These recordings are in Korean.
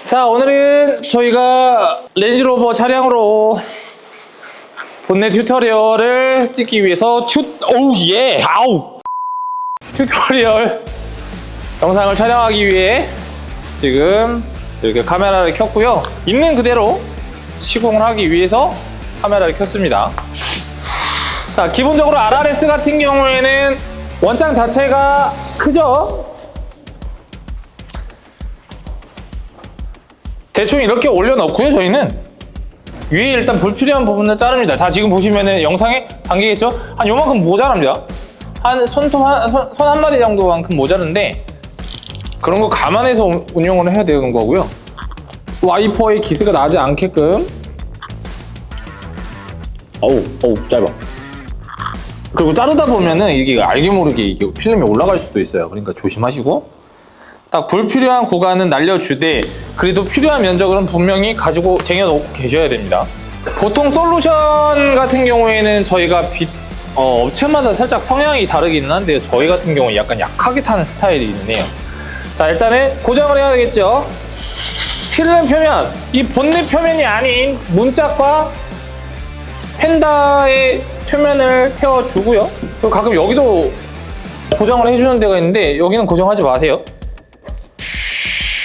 자, 오늘은 저희가 렌즈로버 차량으로 본넷 튜토리얼을 찍기 위해서 튜토리얼 영상을 촬영하기 위해 지금 이렇게 카메라를 켰고요. 있는 그대로 시공을 하기 위해서 카메라를 켰습니다. 자, 기본적으로 RRS 같은 경우에는 원장 자체가 크죠? 대충 이렇게 올려놓고요. 저희는 위에 일단 불필요한 부분을 자릅니다. 자, 지금 보시면은 영상에 담기겠죠? 한 요만큼 모자랍니다. 한 손 한 마디 정도만큼 모자른데 그런 거 감안해서 운영을 해야 되는 거고요. 와이퍼의 기스가 나지 않게끔. 어우 짧아. 그리고 자르다 보면은 이게 알게 모르게 이게 필름이 올라갈 수도 있어요. 그러니까 조심하시고 딱 불필요한 구간은 날려주되 그래도 필요한 면적은 분명히 가지고 쟁여놓고 계셔야 됩니다. 보통 솔루션 같은 경우에는 저희가 업체마다 살짝 성향이 다르기는 한데요. 저희 같은 경우는 약간 약하게 타는 스타일이긴 해요. 자, 일단은 고정을 해야 되겠죠. 필름 표면, 이 본넷 표면이 아닌 문짝과 펜다의 표면을 태워주고요. 그리고 가끔 여기도 고정을 해주는 데가 있는데 여기는 고정하지 마세요.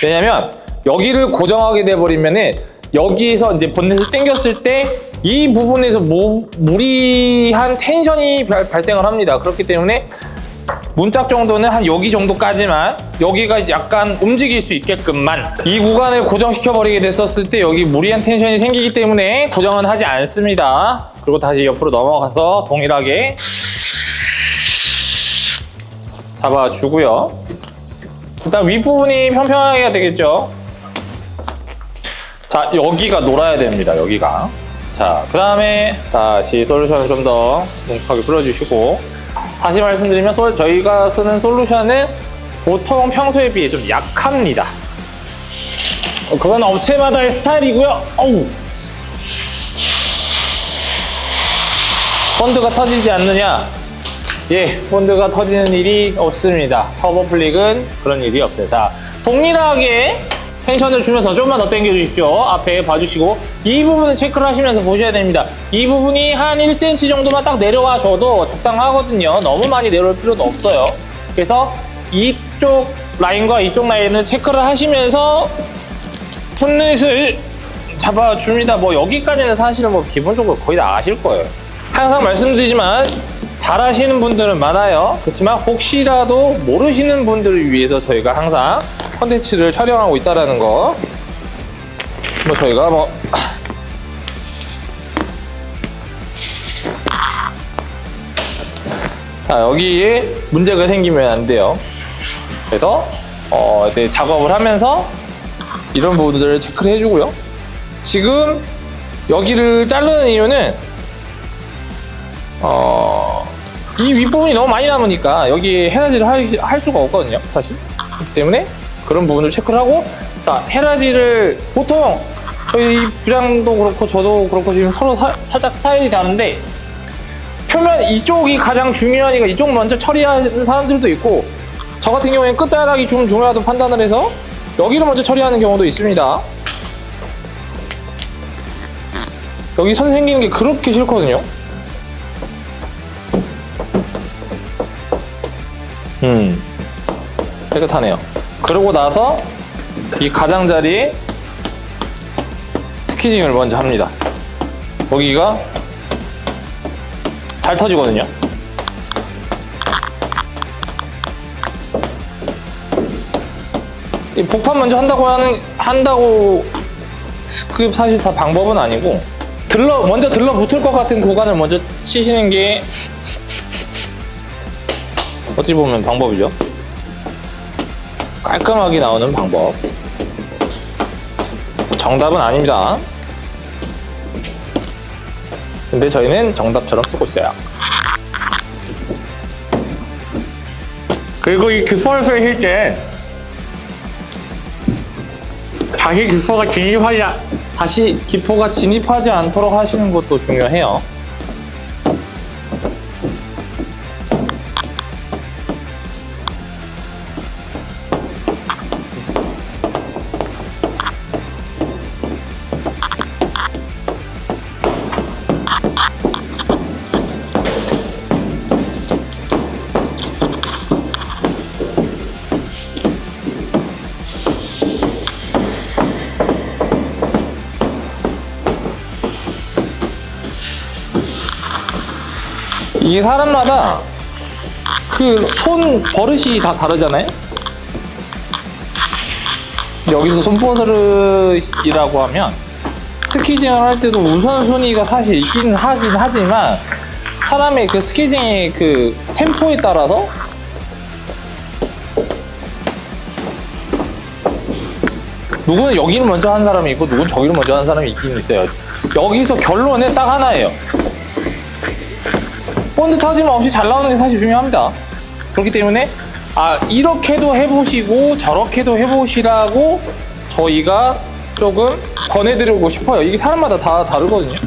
왜냐면 여기를 고정하게 돼버리면은 여기에서 이제 본넷을 당겼을 때 이 부분에서 무리한 텐션이 발생을 합니다. 그렇기 때문에 문짝 정도는 한 여기 정도까지만, 여기가 약간 움직일 수 있게끔만 이 구간을 고정시켜 버리게 됐었을 때 여기 무리한 텐션이 생기기 때문에 고정은 하지 않습니다. 그리고 다시 옆으로 넘어가서 동일하게 잡아주고요. 일단 윗부분이 평평하게 해야 되겠죠. 자, 여기가 놀아야 됩니다. 여기가. 자, 그 다음에 다시 솔루션을 좀 더 뭉툭하게 뿌려주시고, 다시 말씀드리면 저희가 쓰는 솔루션은 보통 평소에 비해 좀 약합니다. 그건 업체마다의 스타일이고요. 본드가 터지지 않느냐? 예, 본드가 터지는 일이 없습니다. 터보 플릭은 그런 일이 없어요. 자, 동일하게 텐션을 주면서 좀만 더 당겨 주십시오. 앞에 봐주시고 이 부분은 체크를 하시면서 보셔야 됩니다. 이 부분이 한 1cm 정도만 딱 내려와 줘도 적당하거든요. 너무 많이 내려올 필요도 없어요. 그래서 이쪽 라인과 이쪽 라인을 체크를 하시면서 풋넷을 잡아줍니다. 뭐 여기까지는 사실은 뭐 기본적으로 거의 다 아실 거예요. 항상 말씀드리지만 잘 하시는 분들은 많아요. 그렇지만 혹시라도 모르시는 분들을 위해서 저희가 항상 컨텐츠를 촬영하고 있다는 거. 저희가 자, 여기에 문제가 생기면 안 돼요. 그래서 이제 작업을 하면서 이런 부분들을 체크를 해주고요. 지금 여기를 자르는 이유는 이 윗부분이 너무 많이 남으니까 여기에 헤라지를 할 수가 없거든요, 사실. 그렇기 때문에 그런 부분을 체크를 하고, 자, 헤라지를 보통 저희 부장도 그렇고 저도 그렇고 지금 서로 살짝 스타일이 다른데, 표면 이쪽이 가장 중요하니까 이쪽 먼저 처리하는 사람들도 있고, 저 같은 경우에는 끝자락이 좀 중요하다고 판단을 해서 여기를 먼저 처리하는 경우도 있습니다. 여기 선 생기는 게 그렇게 싫거든요. 깨끗하네요. 그러고 나서 이 가장자리에 스퀴징을 먼저 합니다. 여기가 잘 터지거든요. 이 복판 먼저 한다고 그 사실 다 방법은 아니고, 먼저 들러붙을 것 같은 구간을 먼저 치시는 게 어찌 보면 방법이죠. 깔끔하게 나오는 방법. 정답은 아닙니다. 근데 저희는 정답처럼 쓰고 있어요. 그리고 이 기포를 쓰실 때 다시 기포가 진입하지 않도록 하시는 것도 중요해요. 이게 사람마다 그 손 버릇이 다 다르잖아요. 여기서 손버릇이라고 하면 스키징을 할 때도 우선순위가 사실 있긴 하긴 하지만 사람의 그 스키징의 그 템포에 따라서 누구는 여기를 먼저 하는 사람이 있고 누구는 저기를 먼저 하는 사람이 있긴 있어요. 여기서 결론은 딱 하나예요. 본드 터짐 없이 잘 나오는 게 사실 중요합니다. 그렇기 때문에 이렇게도 해보시고 저렇게도 해보시라고 저희가 조금 권해드리고 싶어요. 이게 사람마다 다 다르거든요.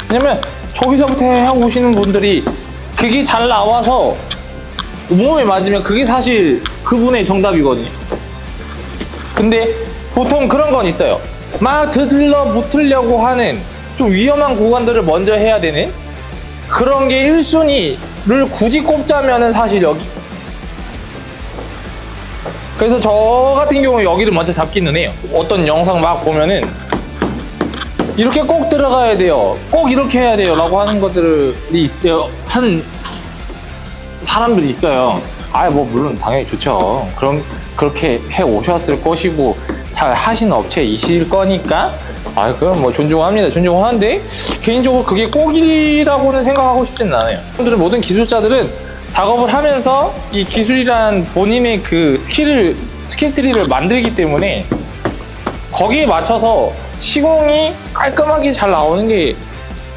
왜냐면 저기서부터 해오시는 분들이 그게 잘 나와서 몸에 맞으면 그게 사실 그분의 정답이거든요. 근데 보통 그런 건 있어요. 막 들러붙으려고 하는 좀 위험한 구간들을 먼저 해야 되는 그런 게 1순위를 굳이 꼽자면은 사실 여기. 그래서 저 같은 경우에 여기를 먼저 잡기는 해요. 어떤 영상 막 보면은 이렇게 꼭 들어가야 돼요. 꼭 이렇게 해야 돼요. 라고 하는 것들이 있어요. 한 사람들이 있어요. 뭐 물론 당연히 좋죠. 그렇게 해 오셨을 것이고 잘 하시는 업체이실 거니까 그럼 뭐 존중합니다. 존중하는데 개인적으로 그게 꼭이라고는 생각하고 싶지는 않아요. 모든 기술자들은 작업을 하면서 이 기술이란 본인의 그 스킬트리를 만들기 때문에 거기에 맞춰서 시공이 깔끔하게 잘 나오는 게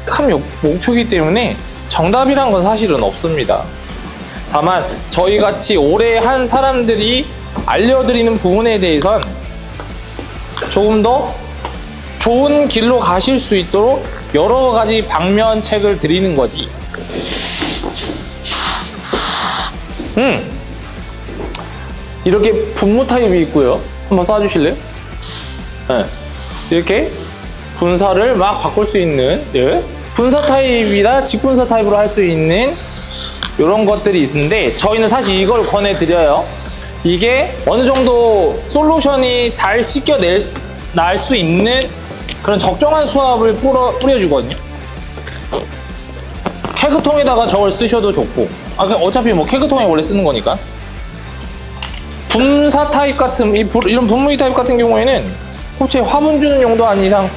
큰 목표이기 때문에 정답이란 건 사실은 없습니다. 다만 저희 같이 오래 한 사람들이 알려드리는 부분에 대해선 조금 더 좋은 길로 가실 수 있도록 여러 가지 방면책을 드리는 거지. 이렇게 분무 타입이 있고요. 한번 쏴주실래요? 네. 이렇게 분사를 막 바꿀 수 있는 분사 타입이나 직분사 타입으로 할 수 있는 이런 것들이 있는데 저희는 사실 이걸 권해드려요. 이게 어느 정도 솔루션이 잘 씻겨낼 수 있는 그런 적정한 수압을 뿌려주거든요. 케그통에다가 저걸 쓰셔도 좋고 어차피 뭐 케그통에 원래 쓰는 거니까. 분사 타입 같은 이런 분무기 타입 같은 경우에는 호체에 화분 주는 용도 아닌 이상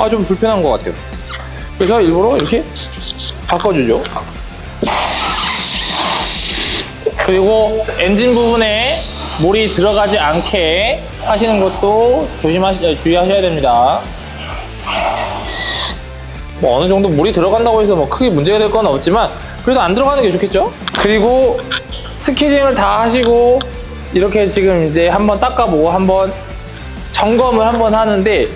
좀 불편한 것 같아요. 그래서 일부러 이렇게 바꿔주죠. 그리고 엔진 부분에 물이 들어가지 않게 하시는 것도 주의하셔야 됩니다. 뭐 어느 정도 물이 들어간다고 해서 뭐 크게 문제가 될 건 없지만 그래도 안 들어가는 게 좋겠죠? 그리고 스키징을 다 하시고 이렇게 지금 이제 한번 닦아보고 한번 점검을 한번 하는데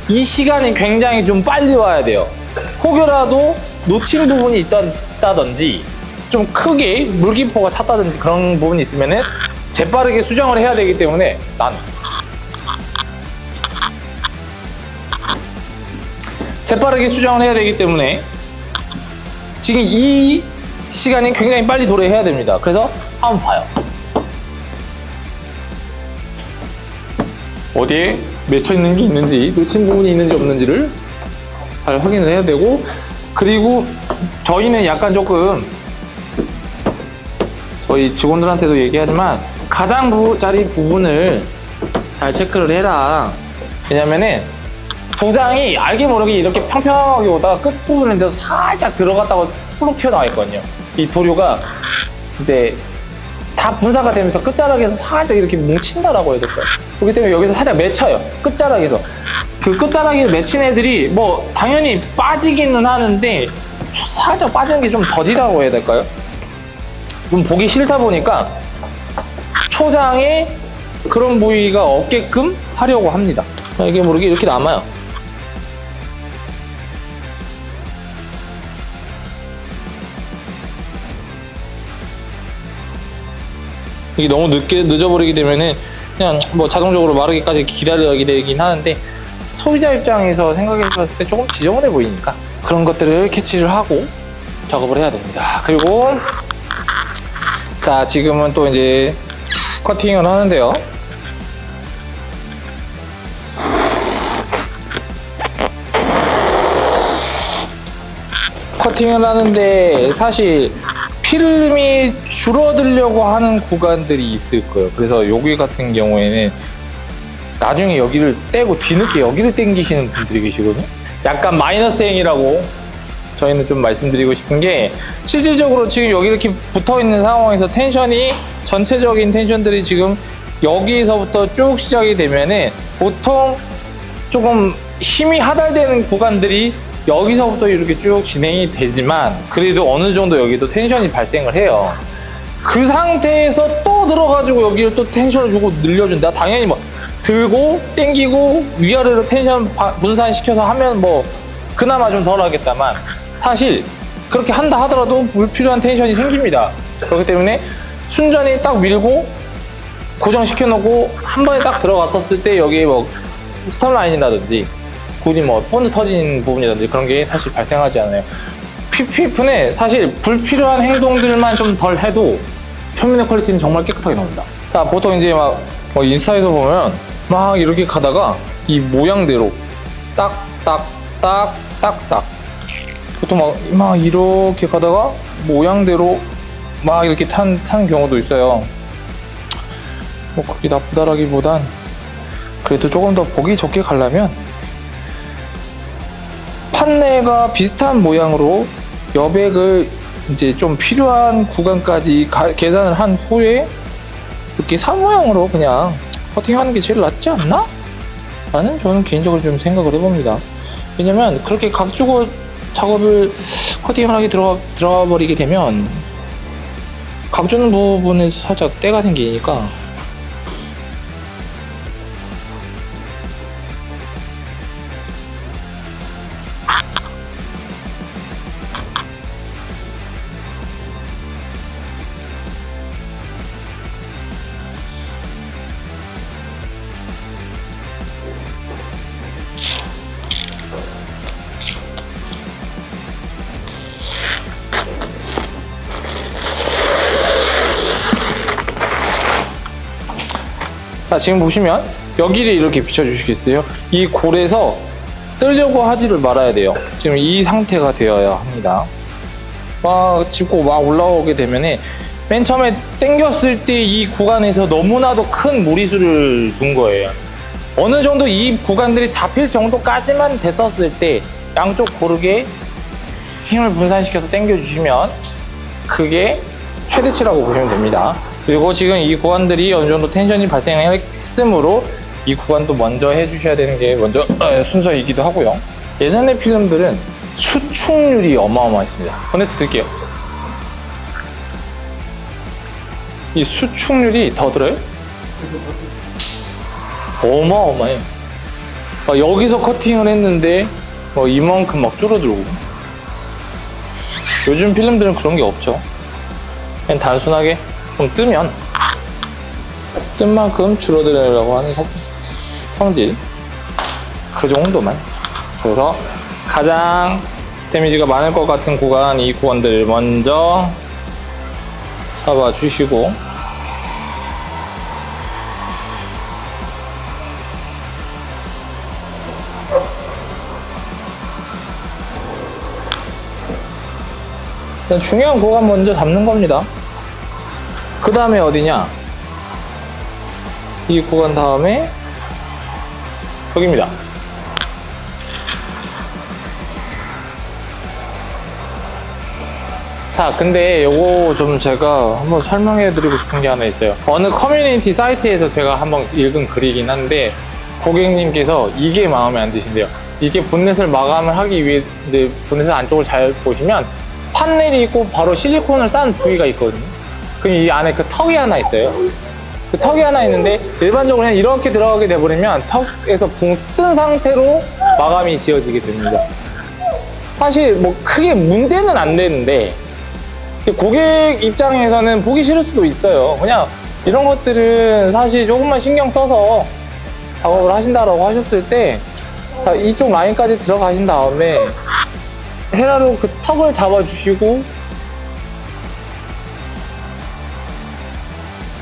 이 시간이 굉장히 좀 빨리 와야 돼요. 혹여라도 놓친 부분이 있다든지 좀 크게 물기포가 찼다든지 그런 부분이 있으면은 재빠르게 수정을 해야 되기 때문에 재빠르게 수정을 해야 되기 때문에 지금 이 시간이 굉장히 빨리 도래해야 됩니다. 그래서 한번 봐요. 어디에 맺혀 있는 게 있는지 놓친 부분이 있는지 없는지를 잘 확인을 해야 되고 그리고 저희는 약간 조금 저희 직원들한테도 얘기하지만 가장자리 부분을 잘 체크를 해라. 왜냐면은 도장이 알게 모르게 이렇게 평평하게 오다가 끝부분에 대해서 살짝 들어갔다가 폴록 튀어나와 있거든요. 이 도료가 이제 다 분사가 되면서 끝자락에서 살짝 이렇게 뭉친다라고 해야 될까요? 그렇기 때문에 여기서 살짝 맺혀요. 끝자락에서. 그 끝자락에 맺힌 애들이 뭐 당연히 빠지기는 하는데 살짝 빠지는 게 좀 더디다고 해야 될까요? 좀 보기 싫다 보니까 초장에 그런 부위가 없게끔 하려고 합니다. 이게 모르게 이렇게 남아요. 이게 너무 늦어버리게 되면은 그냥 뭐 자동적으로 마르기까지 기다려야 되긴 하는데 소비자 입장에서 생각해 봤을 때 조금 지저분해 보이니까 그런 것들을 캐치를 하고 작업을 해야 됩니다. 그리고 자, 지금은 또 이제 커팅을 하는데요. 커팅을 하는데 사실 필름이 줄어들려고 하는 구간들이 있을 거예요. 그래서 여기 같은 경우에는 나중에 여기를 떼고 뒤늦게 여기를 당기시는 분들이 계시거든요. 약간 마이너스 행위라고 저희는 좀 말씀드리고 싶은 게, 실질적으로 지금 여기 이렇게 붙어 있는 상황에서 텐션이, 전체적인 텐션들이 지금 여기서부터 쭉 시작이 되면은 보통 조금 힘이 하달되는 구간들이 여기서부터 이렇게 쭉 진행이 되지만, 그래도 어느 정도 여기도 텐션이 발생을 해요. 그 상태에서 또 들어가지고 여기를 또 텐션을 주고 늘려준다? 당연히 뭐 들고 당기고 위아래로 텐션 분산시켜서 하면 뭐 그나마 좀 덜 하겠다만, 사실 그렇게 한다 하더라도 불필요한 텐션이 생깁니다. 그렇기 때문에 순전히 딱 밀고 고정시켜 놓고 한 번에 딱 들어갔었을 때 여기 뭐 스탑라인이라든지 굴이 뭐 본드 터진 부분이라든지 그런 게 사실 발생하지 않아요. PPF는 사실 불필요한 행동들만 좀 덜 해도 표면의 퀄리티는 정말 깨끗하게 나옵니다. 자, 보통 이제 막 인스타에서 보면 막 이렇게 가다가 이 모양대로 딱딱딱딱딱 보통 막 이렇게 가다가 모양대로 막 이렇게 타는 경우도 있어요. 뭐 그게 나쁘다라기보단 그래도 조금 더 보기 좋게 가려면 판넬과 비슷한 모양으로 여백을 이제 좀 필요한 구간까지 계산을 한 후에 이렇게 사모양으로 그냥 커팅하는 게 제일 낫지 않나? 라는 저는 개인적으로 좀 생각을 해봅니다. 왜냐면 그렇게 각주고 작업을 커팅을 하게 들어가 버리게 되면 각주는 부분에서 살짝 때가 생기니까 자, 지금 보시면 여기를 이렇게 비춰주시겠어요? 이 골에서 뜨려고 하지를 말아야 돼요. 지금 이 상태가 되어야 합니다. 막 짚고 막 올라오게 되면 맨 처음에 당겼을 때 이 구간에서 너무나도 큰 무리수를 둔 거예요. 어느 정도 이 구간들이 잡힐 정도까지만 됐었을 때 양쪽 고르게 힘을 분산시켜서 당겨주시면 그게 최대치라고 보시면 됩니다. 그리고 지금 이 구간들이 어느 정도 텐션이 발생했으므로 이 구간도 먼저 해주셔야 되는 게 먼저 순서이기도 하고요. 예전의 필름들은 수축률이 어마어마했습니다. 보네트 들게요. 이 수축률이 더 들어요? 어마어마해요. 여기서 커팅을 했는데 이만큼 막 줄어들고. 요즘 필름들은 그런 게 없죠. 그냥 단순하게 좀 뜨면 뜬 만큼 줄어들으려고 하는 성질, 그 정도만. 그래서 가장 데미지가 많을 것 같은 구간, 이 구간들을 먼저 잡아 주시고, 중요한 구간 먼저 잡는 겁니다. 그 다음에 어디냐? 이 구간 다음에 여기입니다. 자, 근데 요거 좀 제가 한번 설명해 드리고 싶은 게 하나 있어요. 어느 커뮤니티 사이트에서 제가 한번 읽은 글이긴 한데, 고객님께서 이게 마음에 안 드신대요. 이게 본넷을 마감을 하기 위해 이제 본넷을 안쪽을 잘 보시면 판넬이 있고 바로 실리콘을 싼 부위가 있거든요. 그럼 이 안에 그 턱이 하나 있어요. 그 턱이 하나 있는데 일반적으로 그냥 이렇게 들어가게 돼버리면 턱에서 붕 뜬 상태로 마감이 지어지게 됩니다. 사실 뭐 크게 문제는 안 되는데 고객 입장에서는 보기 싫을 수도 있어요. 그냥 이런 것들은 사실 조금만 신경 써서 작업을 하신다라고 하셨을 때, 자, 이쪽 라인까지 들어가신 다음에 헤라로 그 턱을 잡아주시고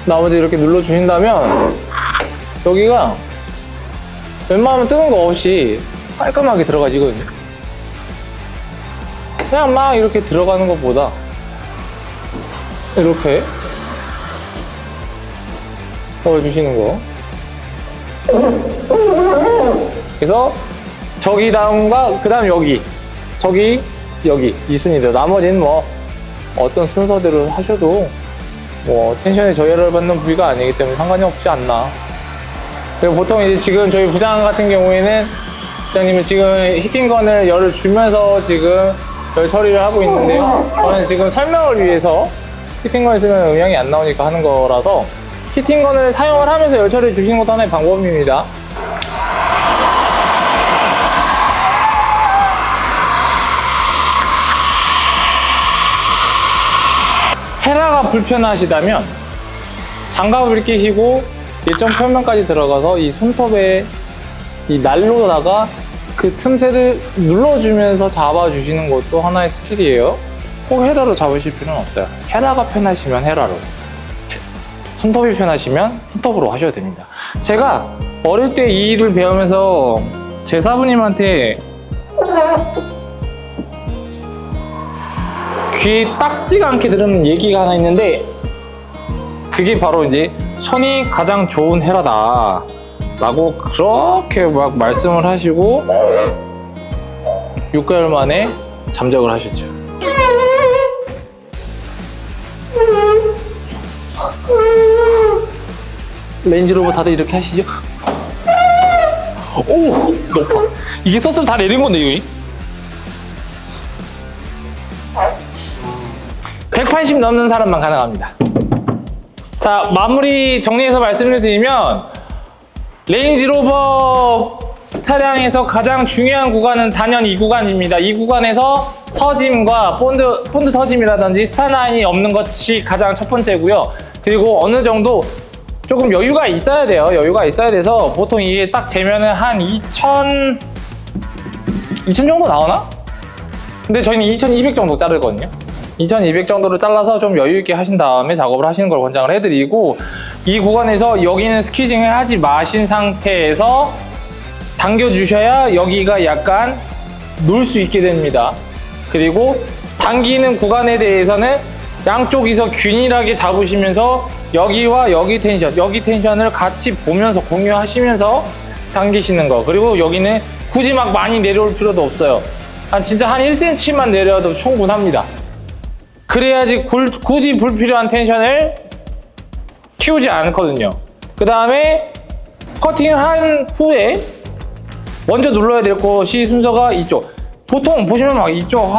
나머지 이렇게 눌러주신다면 여기가 웬만하면 뜨는 거 없이 깔끔하게 들어가지거든요. 그냥 막 이렇게 들어가는 것보다 이렇게 넣어주시는 거. 그래서 저기 다음과 그 다음 여기, 저기, 여기 이 순위대로. 나머지는 뭐 어떤 순서대로 하셔도 뭐 텐션에 저해를 받는 부위가 아니기 때문에 상관이 없지 않나. 그리고 보통 이제 지금 저희 부장 같은 경우에는 부장님은 지금 히팅건을 열을 주면서 지금 열 처리를 하고 있는데요. 저는 지금 설명을 위해서 히팅건을 쓰면 음향이 안 나오니까 하는 거라서 히팅건을 사용을 하면서 열 처리를 주시는 것도 하나의 방법입니다. 헤라가 불편하시다면 장갑을 끼시고 일정 표면까지 들어가서 이 손톱에 이 난로다가 그 틈새를 눌러주면서 잡아주시는 것도 하나의 스킬이에요. 꼭 헤라로 잡으실 필요는 없어요. 헤라가 편하시면 헤라로, 손톱이 편하시면 손톱으로 하셔도 됩니다. 제가 어릴 때 이 일을 배우면서 제 사부님한테 귀에 딱지가 않게 들은 얘기가 하나 있는데, 그게 바로 이제 손이 가장 좋은 헤라다 라고 그렇게 막 말씀을 하시고 6개월 만에 잠적을 하셨죠. 레인지로버 다들 이렇게 하시죠? 오! 높아. 이게 서스를 다 내린 건데, 이거. 180 넘는 사람만 가능합니다. 자, 마무리 정리해서 말씀을 드리면, 레인지로버 차량에서 가장 중요한 구간은 단연 이 구간입니다. 이 구간에서 터짐과 본드 터짐이라든지 스타라인이 없는 것이 가장 첫 번째고요. 그리고 어느 정도 조금 여유가 있어야 돼요. 여유가 있어야 돼서 보통 이게 딱 재면은 한 2000 정도 나오나? 근데 저희는 2200 정도 자르거든요. 2200 정도를 잘라서 좀 여유 있게 하신 다음에 작업을 하시는 걸 권장을 해드리고, 이 구간에서 여기는 스퀴징을 하지 마신 상태에서 당겨주셔야 여기가 약간 놓을 수 있게 됩니다. 그리고 당기는 구간에 대해서는 양쪽이서 균일하게 잡으시면서 여기와 여기 텐션을 같이 보면서 공유하시면서 당기시는 거. 그리고 여기는 굳이 막 많이 내려올 필요도 없어요. 진짜 한 1cm만 내려도 충분합니다. 그래야지 굳이 불필요한 텐션을 키우지 않거든요. 그 다음에 커팅을 한 후에 먼저 눌러야 될 곳이 순서가 이쪽. 보통 보시면 막 이쪽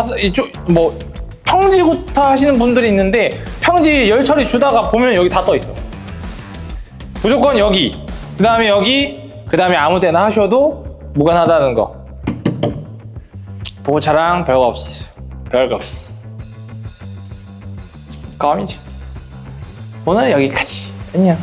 뭐 평지부터 하시는 분들이 있는데, 평지 열 처리 주다가 보면 여기 다 떠 있어. 무조건 여기, 그 다음에 여기, 그 다음에 아무 데나 하셔도 무관하다는 거. 보호차랑 별거 없어. 별거 없어. 껌이죠. 오늘 여기까지. 안녕.